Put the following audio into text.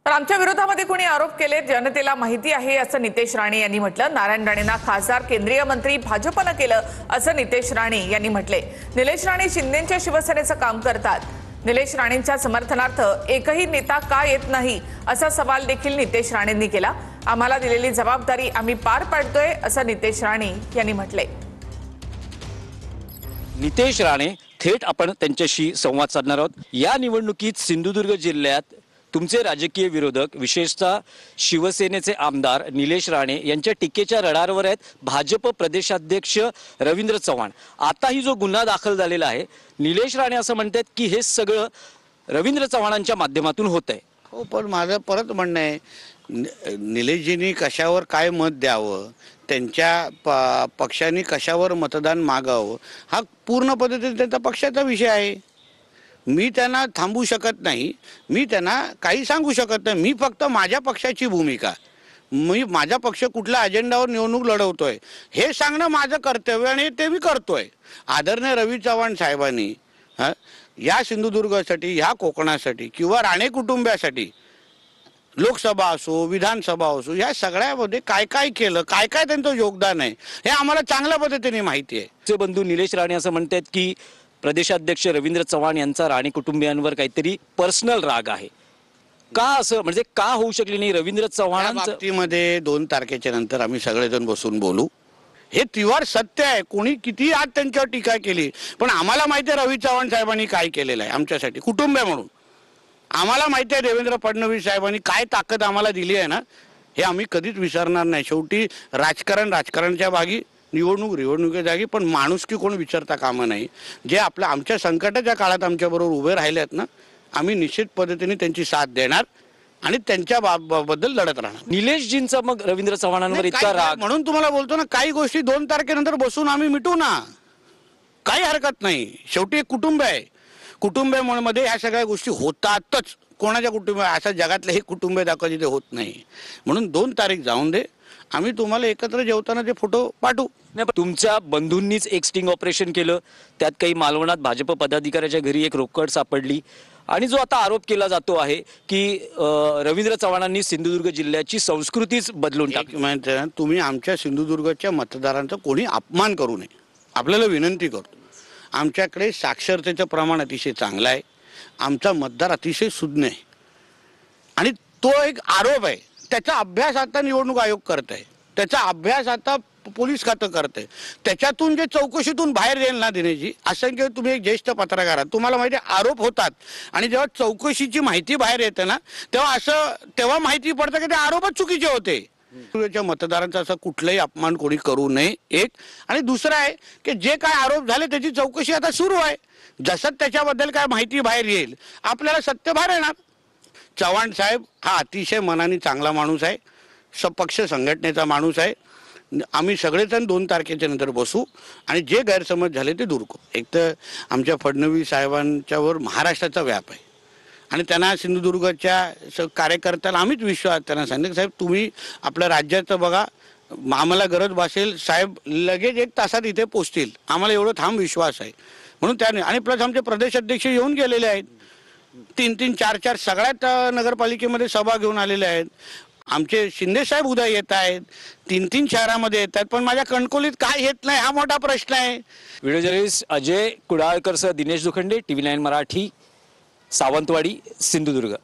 तर आमच्या विरोधामध्ये कोणी आरोप केले जनतेला माहिती आहे असं नितेश राणे यांनी म्हटलं। नारायण राणेंना खासदार केंद्रीय मंत्री भाजपने केलं असं नितेश राणे यांनी म्हटले। निलेश राणे शिंदेच्या शिवसेनेचं काम करतात। निलेश राणेंच्या समर्थनार्थ एकही नेता का येत नाही असा सवाल देखील नितेश राणेंनी केला। आम्हाला दिलेली जबाबदारी आम्ही पार पाडतोय असं नितेश राणे यांनी म्हटले। नितेश राणे थेट आपण त्यांच्याशी संवाद साधणार आहोत। या निवडणुकीत सिंधुदुर्ग जिल्ह्यात तुमचे राजकीय विरोधक विशेषतः शिवसेनेचे आमदार निलेश राणे यांच्या टीकेच्या रडारवर आहेत भाजप प्रदेशाध्यक्ष रवींद्र चव्हाण। आताही जो गुन्हा दाखल झालेला आहे, निलेश राणे असं म्हणतात की हे सगळं रवींद्र चव्हाणांच्या माध्यमातून होत आहे। हो, पण माझं परत म्हणणं आहे, निलेशजींनी कशावर काय मत द्यावं, त्यांच्या पक्षाने कशावर मतदान मागावं, हा पूर्ण पद्धतीने त्यांचा पक्षाचा विषय आहे। मी त्यांना थांबू शकत नाही, मी त्यांना काही सांगू शकत नाही। मी फक्त माझ्या पक्षाची भूमिका, मी माझा पक्ष कुठल्या अजेंडावर निवडणूक लढवतोय हे सांगणं माझं कर्तव्य आणि ते मी करतोय। आदरणीय रवी चव्हाण साहेबांनी या सिंधुदुर्गासाठी, ह्या कोकणासाठी किंवा राणे कुटुंबासाठी लोकसभा असो, विधानसभा असो, या सगळ्यामध्ये काय काय केलं, काय काय त्यांचं योगदान आहे हे आम्हाला चांगल्या पद्धतीने माहिती आहे। ते बंधू निलेश राणे असं म्हणतात की प्रदेशाध्यक्ष रवींद्र चव्हाण यांचा राणे कुटुंबियांवर काहीतरी पर्सनल राग आहे। का असं, म्हणजे का होऊ शकली नाही रवींद्र चव्हाणांच्या बाबतीमध्ये 2 तारखेच्या नंतर आम्ही सगळेजण बसून बोलू। हे तिवार सत्य आहे। कोणी किती आज त्यांच्यावर टीका केली, पण आम्हाला माहिती आहे रवी चव्हाण साहेबांनी काय केलेलं आहे आमच्यासाठी कुटुंब म्हणून। आम्हाला माहिती आहे देवेंद्र फडणवीस साहेबांनी काय ताकद आम्हाला दिली आहे ना, हे आम्ही कधीच विसरणार नाही। शेवटी राजकारण राजकारणाच्या भागी, निवडणुकीच्या जागी, पण माणुसकी कोण विचारता कामा नाही। जे आमच्या संकटाच्या काळात आमच्याबरोबर उभे राहिले आहेत ना, आम्ही निश्चित पद्धतीने त्यांची साथ देणार आणि त्यांच्या बद्दल लढत राहणार। निलेशजींचा मग रवींद्र चव्हाणांवर इतका राग, म्हणून तुम्हाला बोलतो ना, काही गोष्टी 2 तारखेनंतर बसून आम्ही मिटू ना, काही हरकत नाही। शेवटी एक कुटुंब आहे, कुटुंबामध्ये ह्या सगळ्या गोष्टी होतातच। कोणाच्या कुटुंब असं जगातलं हे कुटुंब दाखवा जिथे होत नाही, म्हणून 2 तारीख जाऊन दे, आम्ही तुम्हाला एकत्र जेवताना ते फोटो पाठवू। तुमच्या बंधूंनीच एक स्टिंग ऑपरेशन केलं, त्यात काही मालवणात भाजप पदाधिकाऱ्याच्या घरी एक रोकड सापडली आणि जो आता आरोप केला जातो आहे की रवींद्र चव्हाणांनी सिंधुदुर्ग जिल्ह्याची संस्कृतीच बदलून टाकली। तुम्ही आमच्या सिंधुदुर्गच्या मतदारांचा कोणी अपमान करू नये, आपल्याला विनंती करतो। आमच्याकडे साक्षरतेचं प्रमाण अतिशय चांगलं आहे, आमचा मतदार अतिशय सुज्ञ आहे आणि तो एक आरोप आहे, त्याचा अभ्यास आता निवडणूक आयोग करत आहे, त्याचा अभ्यास आता पोलीस खातं करते। त्याच्यातून जे चौकशीतून बाहेर येईल ना दिनेशजी, असंख्य तुम्ही एक ज्येष्ठ पत्रकार आहात, तुम्हाला माहिती आहे आरोप होतात आणि जेव्हा चौकशीची माहिती बाहेर येते ना, तेव्हा माहिती पडतं की ते आरोपच चुकीचे होते। मतदारांचा असं कुठलाही अपमान कोणी करू नये, एक। आणि दुसरं आहे की जे काय आरोप झाले त्याची चौकशी आता सुरू आहे, जसं त्याच्याबद्दल काय माहिती बाहेर येईल आपल्याला सत्य बाहेर येणार। चव्हाण साहेब हा अतिशय मनाने चांगला माणूस आहे, सपक्ष संघटनेचा माणूस आहे। आम्ही सगळेजण 2 तारखेच्या नंतर बसू आणि जे गैरसमज झाले ते दूर करू। एक तर आमच्या फडणवीस साहेबांच्यावर महाराष्ट्राचा व्याप आहे आणि त्यांना सिंधुदुर्गच्या कार्यकर्त्याला आम्हीच विश्वास त्यांना सांगितलं, साहेब तुम्ही आपल्या राज्याचं बघा, आम्हाला गरज भासेल साहेब लगेच 1 तासात इथे पोचतील, आम्हाला एवढं ठाम विश्वास आहे। म्हणून त्याने आणि प्लस आमचे प्रदेश अध्यक्ष येऊन गेलेले आहेत, 3-3, 4-4 सगळ्यात नगरपालिकेमध्ये सभा घेऊन आलेले आहेत। आमचे शिंदे साहेब उद्या येत आहेत, 3-3 शहरामध्ये येत आहेत, पण माझ्या कणकोलीत काय येत नाही हा मोठा प्रश्न आहे। व्हिडिओ जर्नलिस्ट अजय कुडाळकर सह दिनेश दुखंडे, TV9 मराठी, सावंतवाडी, सिंधुदुर्ग।